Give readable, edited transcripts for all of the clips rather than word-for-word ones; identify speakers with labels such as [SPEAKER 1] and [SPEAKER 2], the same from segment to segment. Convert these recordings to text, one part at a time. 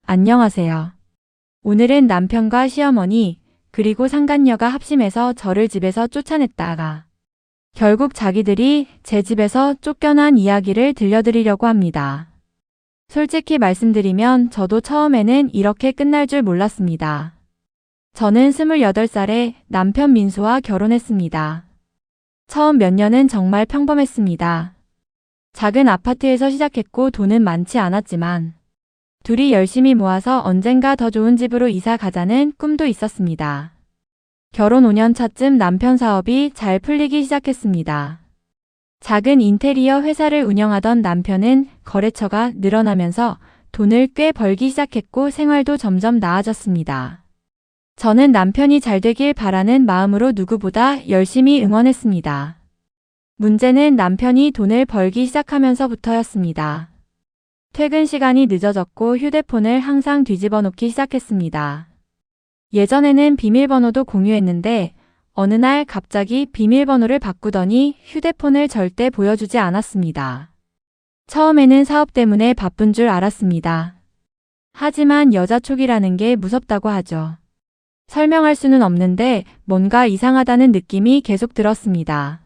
[SPEAKER 1] 안녕하세요. 오늘은 남편과 시어머니, 그리고 상간녀가 합심해서 저를 집에서 쫓아냈다가 결국 자기들이 제 집에서 쫓겨난 이야기를 들려드리려고 합니다. 솔직히 말씀드리면 저도 처음에는 이렇게 끝날 줄 몰랐습니다. 저는 28살에 남편 민수와 결혼했습니다. 처음 몇 년은 정말 평범했습니다. 작은 아파트에서 시작했고 돈은 많지 않았지만 둘이 열심히 모아서 언젠가 더 좋은 집으로 이사 가자는 꿈도 있었습니다. 결혼 5년 차쯤 남편 사업이 잘 풀리기 시작했습니다. 작은 인테리어 회사를 운영하던 남편은 거래처가 늘어나면서 돈을 꽤 벌기 시작했고 생활도 점점 나아졌습니다. 저는 남편이 잘 되길 바라는 마음으로 누구보다 열심히 응원했습니다. 문제는 남편이 돈을 벌기 시작하면서부터였습니다. 퇴근 시간이 늦어졌고 휴대폰을 항상 뒤집어 놓기 시작했습니다. 예전에는 비밀번호도 공유했는데 어느 날 갑자기 비밀번호를 바꾸더니 휴대폰을 절대 보여주지 않았습니다. 처음에는 사업 때문에 바쁜 줄 알았습니다. 하지만 여자 촉이라는 게 무섭다고 하죠. 설명할 수는 없는데 뭔가 이상하다는 느낌이 계속 들었습니다.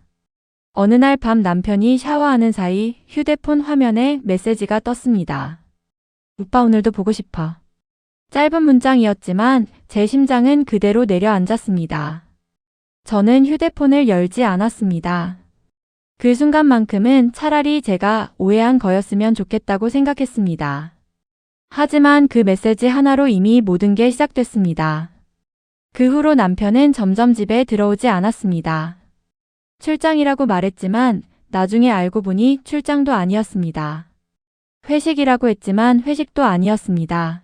[SPEAKER 1] 어느 날 밤 남편이 샤워하는 사이 휴대폰 화면에 메시지가 떴습니다. 오빠 오늘도 보고 싶어. 짧은 문장이었지만 제 심장은 그대로 내려앉았습니다. 저는 휴대폰을 열지 않았습니다. 그 순간만큼은 차라리 제가 오해한 거였으면 좋겠다고 생각했습니다. 하지만 그 메시지 하나로 이미 모든 게 시작됐습니다. 그 후로 남편은 점점 집에 들어오지 않았습니다. 출장이라고 말했지만 나중에 알고 보니 출장도 아니었습니다. 회식이라고 했지만 회식도 아니었습니다.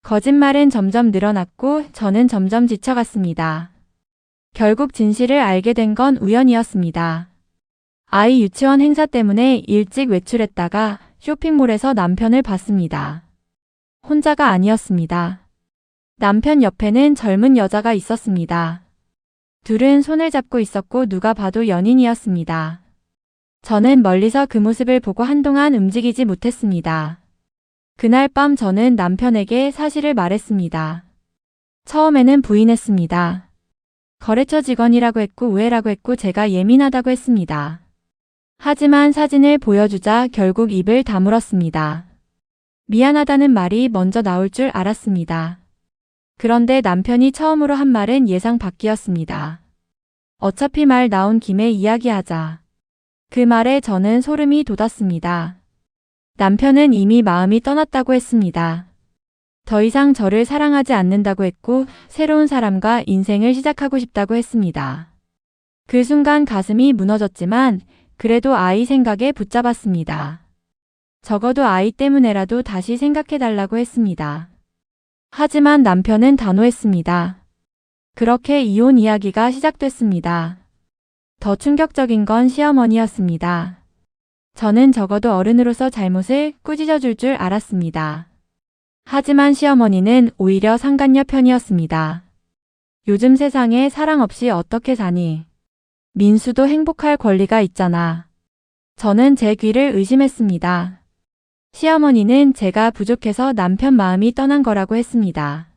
[SPEAKER 1] 거짓말은 점점 늘어났고 저는 점점 지쳐갔습니다. 결국 진실을 알게 된 건 우연이었습니다. 아이 유치원 행사 때문에 일찍 외출했다가 쇼핑몰에서 남편을 봤습니다. 혼자가 아니었습니다. 남편 옆에는 젊은 여자가 있었습니다. 둘은 손을 잡고 있었고 누가 봐도 연인이었습니다. 저는 멀리서 그 모습을 보고 한동안 움직이지 못했습니다. 그날 밤 저는 남편에게 사실을 말했습니다. 처음에는 부인했습니다. 거래처 직원이라고 했고 우애라고 했고 제가 예민하다고 했습니다. 하지만 사진을 보여주자 결국 입을 다물었습니다. 미안하다는 말이 먼저 나올 줄 알았습니다. 그런데 남편이 처음으로 한 말은 예상 밖이었습니다. 어차피 말 나온 김에 이야기하자. 그 말에 저는 소름이 돋았습니다. 남편은 이미 마음이 떠났다고 했습니다. 더 이상 저를 사랑하지 않는다고 했고 새로운 사람과 인생을 시작하고 싶다고 했습니다. 그 순간 가슴이 무너졌지만 그래도 아이 생각에 붙잡았습니다. 적어도 아이 때문에라도 다시 생각해달라고 했습니다. 하지만 남편은 단호했습니다. 그렇게 이혼 이야기가 시작됐습니다. 더 충격적인 건 시어머니였습니다. 저는 적어도 어른으로서 잘못을 꾸짖어 줄 줄 알았습니다. 하지만 시어머니는 오히려 상간녀 편이었습니다. 요즘 세상에 사랑 없이 어떻게 사니? 민수도 행복할 권리가 있잖아. 저는 제 귀를 의심했습니다. 시어머니는 제가 부족해서 남편 마음이 떠난 거라고 했습니다.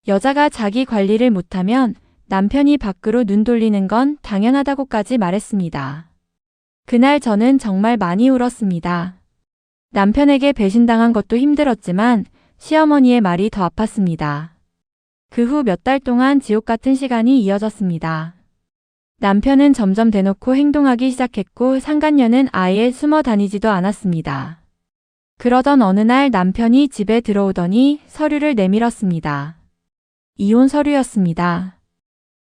[SPEAKER 1] 여자가 자기 관리를 못하면 남편이 밖으로 눈 돌리는 건 당연하다고까지 말했습니다. 그날 저는 정말 많이 울었습니다. 남편에게 배신당한 것도 힘들었지만 시어머니의 말이 더 아팠습니다. 그 후 몇 달 동안 지옥 같은 시간이 이어졌습니다. 남편은 점점 대놓고 행동하기 시작했고 상간녀는 아예 숨어 다니지도 않았습니다. 그러던 어느 날 남편이 집에 들어오더니 서류를 내밀었습니다. 이혼 서류였습니다.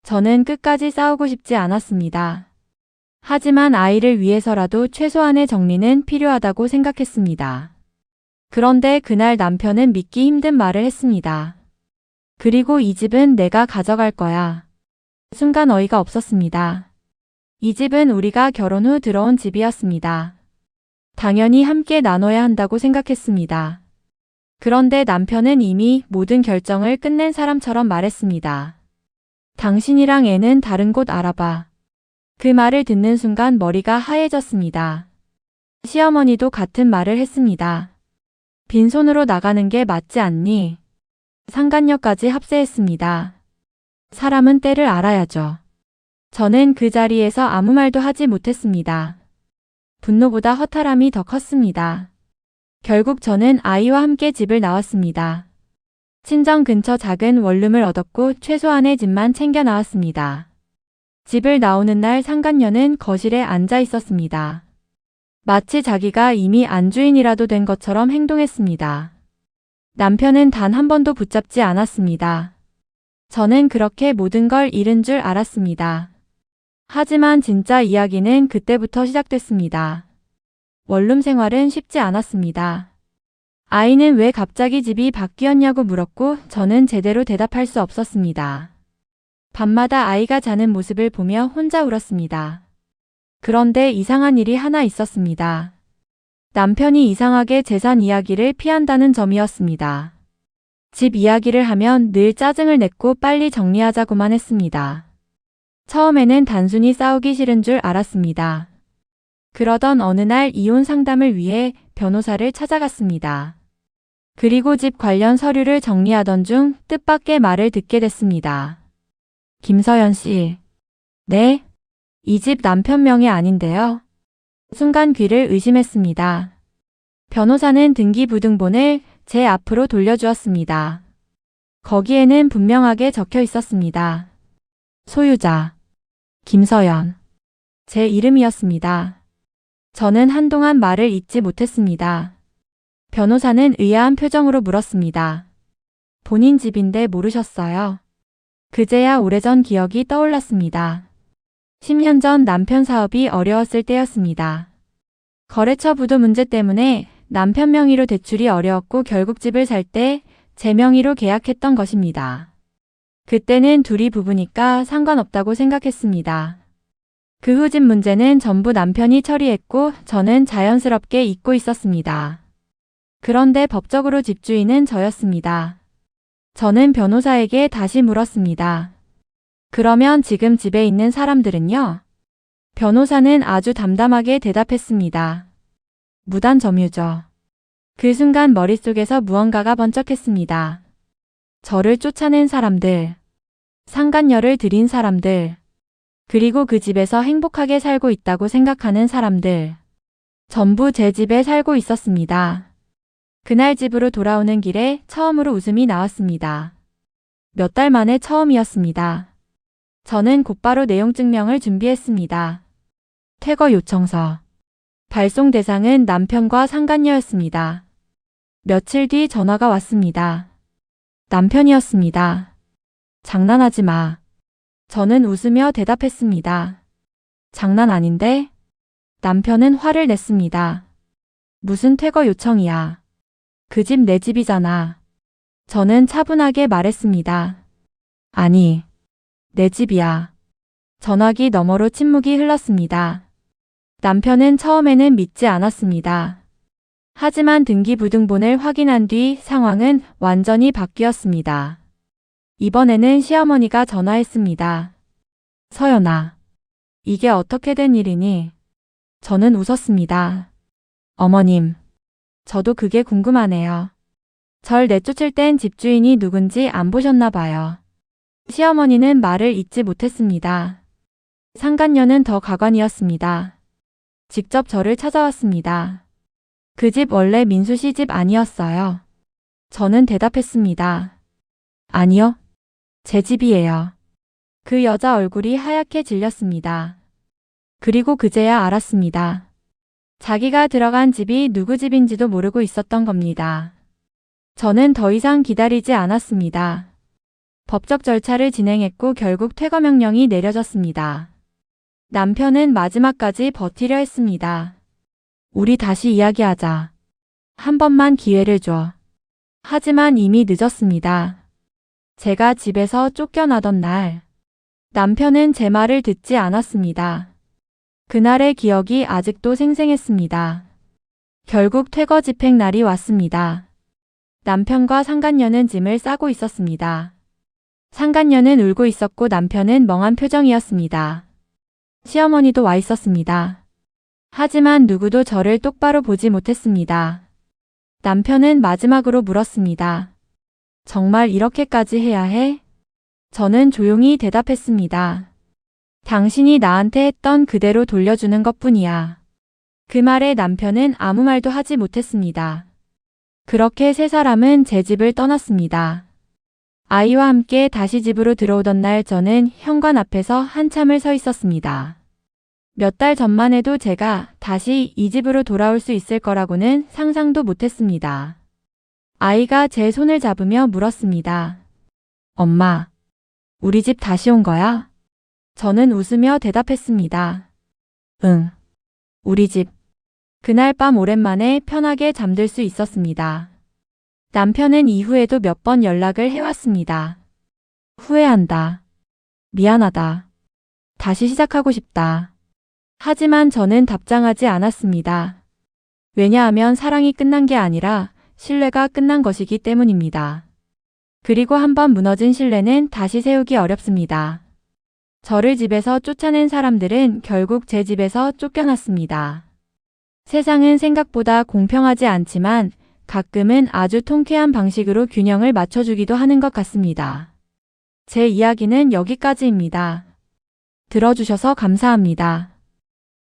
[SPEAKER 1] 저는 끝까지 싸우고 싶지 않았습니다. 하지만 아이를 위해서라도 최소한의 정리는 필요하다고 생각했습니다. 그런데 그날 남편은 믿기 힘든 말을 했습니다. 그리고 이 집은 내가 가져갈 거야. 순간 어이가 없었습니다. 이 집은 우리가 결혼 후 들어온 집이었습니다. 당연히 함께 나눠야 한다고 생각했습니다. 그런데 남편은 이미 모든 결정을 끝낸 사람처럼 말했습니다. 당신이랑 애는 다른 곳 알아봐. 그 말을 듣는 순간 머리가 하얘졌습니다. 시어머니도 같은 말을 했습니다. 빈손으로 나가는 게 맞지 않니? 상간녀까지 합세했습니다. 사람은 때를 알아야죠. 저는 그 자리에서 아무 말도 하지 못했습니다. 분노보다 허탈함이 더 컸습니다. 결국 저는 아이와 함께 집을 나왔습니다. 친정 근처 작은 원룸을 얻었고 최소한의 집만 챙겨 나왔습니다. 집을 나오는 날 상간녀는 거실에 앉아 있었습니다. 마치 자기가 이미 안주인이라도 된 것처럼 행동했습니다. 남편은 단 한 번도 붙잡지 않았습니다. 저는 그렇게 모든 걸 잃은 줄 알았습니다. 하지만 진짜 이야기는 그때부터 시작됐습니다. 원룸 생활은 쉽지 않았습니다. 아이는 왜 갑자기 집이 바뀌었냐고 물었고 저는 제대로 대답할 수 없었습니다. 밤마다 아이가 자는 모습을 보며 혼자 울었습니다. 그런데 이상한 일이 하나 있었습니다. 남편이 이상하게 재산 이야기를 피한다는 점이었습니다. 집 이야기를 하면 늘 짜증을 냈고 빨리 정리하자고만 했습니다. 처음에는 단순히 싸우기 싫은 줄 알았습니다. 그러던 어느 날 이혼 상담을 위해 변호사를 찾아갔습니다. 그리고 집 관련 서류를 정리하던 중 뜻밖의 말을 듣게 됐습니다. 김서연 씨. 네? 이 집 남편 명의 아닌데요. 순간 귀를 의심했습니다. 변호사는 등기부등본을 제 앞으로 돌려주었습니다. 거기에는 분명하게 적혀 있었습니다. 소유자 김서연. 제 이름이었습니다. 저는 한동안 말을 잇지 못했습니다. 변호사는 의아한 표정으로 물었습니다. 본인 집인데 모르셨어요? 그제야 오래전 기억이 떠올랐습니다. 10년 전 남편 사업이 어려웠을 때였습니다. 거래처 부도 문제 때문에 남편 명의로 대출이 어려웠고 결국 집을 살 때 제 명의로 계약했던 것입니다. 그때는 둘이 부부니까 상관없다고 생각했습니다. 그 후 집 문제는 전부 남편이 처리했고 저는 자연스럽게 잊고 있었습니다. 그런데 법적으로 집주인은 저였습니다. 저는 변호사에게 다시 물었습니다. 그러면 지금 집에 있는 사람들은요? 변호사는 아주 담담하게 대답했습니다. 무단 점유죠. 그 순간 머릿속에서 무언가가 번쩍했습니다. 저를 쫓아낸 사람들, 상간녀를 들인 사람들, 그리고 그 집에서 행복하게 살고 있다고 생각하는 사람들, 전부 제 집에 살고 있었습니다. 그날 집으로 돌아오는 길에 처음으로 웃음이 나왔습니다. 몇 달 만에 처음이었습니다. 저는 곧바로 내용 증명을 준비했습니다. 퇴거 요청서. 발송 대상은 남편과 상간녀였습니다. 며칠 뒤 전화가 왔습니다. 남편이었습니다. 장난하지 마. 저는 웃으며 대답했습니다. 장난 아닌데? 남편은 화를 냈습니다. 무슨 퇴거 요청이야. 그 집 내 집이잖아. 저는 차분하게 말했습니다. 아니, 내 집이야. 전화기 너머로 침묵이 흘렀습니다. 남편은 처음에는 믿지 않았습니다. 하지만 등기부등본을 확인한 뒤 상황은 완전히 바뀌었습니다. 이번에는 시어머니가 전화했습니다. 서연아, 이게 어떻게 된 일이니? 저는 웃었습니다. 어머님, 저도 그게 궁금하네요. 절 내쫓을 땐 집주인이 누군지 안 보셨나 봐요. 시어머니는 말을 잇지 못했습니다. 상간녀는 더 가관이었습니다. 직접 저를 찾아왔습니다. 그 집 원래 민수 씨 집 아니었어요. 저는 대답했습니다. 아니요. 제 집이에요. 그 여자 얼굴이 하얗게 질렸습니다. 그리고 그제야 알았습니다. 자기가 들어간 집이 누구 집인지도 모르고 있었던 겁니다. 저는 더 이상 기다리지 않았습니다. 법적 절차를 진행했고 결국 퇴거 명령이 내려졌습니다. 남편은 마지막까지 버티려 했습니다. 우리 다시 이야기하자. 한 번만 기회를 줘. 하지만 이미 늦었습니다. 제가 집에서 쫓겨나던 날, 남편은 제 말을 듣지 않았습니다. 그날의 기억이 아직도 생생했습니다. 결국 퇴거 집행 날이 왔습니다. 남편과 상간녀는 짐을 싸고 있었습니다. 상간녀는 울고 있었고 남편은 멍한 표정이었습니다. 시어머니도 와 있었습니다. 하지만 누구도 저를 똑바로 보지 못했습니다. 남편은 마지막으로 물었습니다. 정말 이렇게까지 해야 해? 저는 조용히 대답했습니다. 당신이 나한테 했던 그대로 돌려주는 것뿐이야. 그 말에 남편은 아무 말도 하지 못했습니다. 그렇게 세 사람은 제 집을 떠났습니다. 아이와 함께 다시 집으로 들어오던 날 저는 현관 앞에서 한참을 서 있었습니다. 몇 달 전만 해도 제가 다시 이 집으로 돌아올 수 있을 거라고는 상상도 못했습니다. 아이가 제 손을 잡으며 물었습니다. 엄마, 우리 집 다시 온 거야? 저는 웃으며 대답했습니다. 응, 우리 집. 그날 밤 오랜만에 편하게 잠들 수 있었습니다. 남편은 이후에도 몇 번 연락을 해왔습니다. 후회한다. 미안하다. 다시 시작하고 싶다. 하지만 저는 답장하지 않았습니다. 왜냐하면 사랑이 끝난 게 아니라 신뢰가 끝난 것이기 때문입니다. 그리고 한번 무너진 신뢰는 다시 세우기 어렵습니다. 저를 집에서 쫓아낸 사람들은 결국 제 집에서 쫓겨났습니다. 세상은 생각보다 공평하지 않지만 가끔은 아주 통쾌한 방식으로 균형을 맞춰주기도 하는 것 같습니다. 제 이야기는 여기까지입니다. 들어주셔서 감사합니다.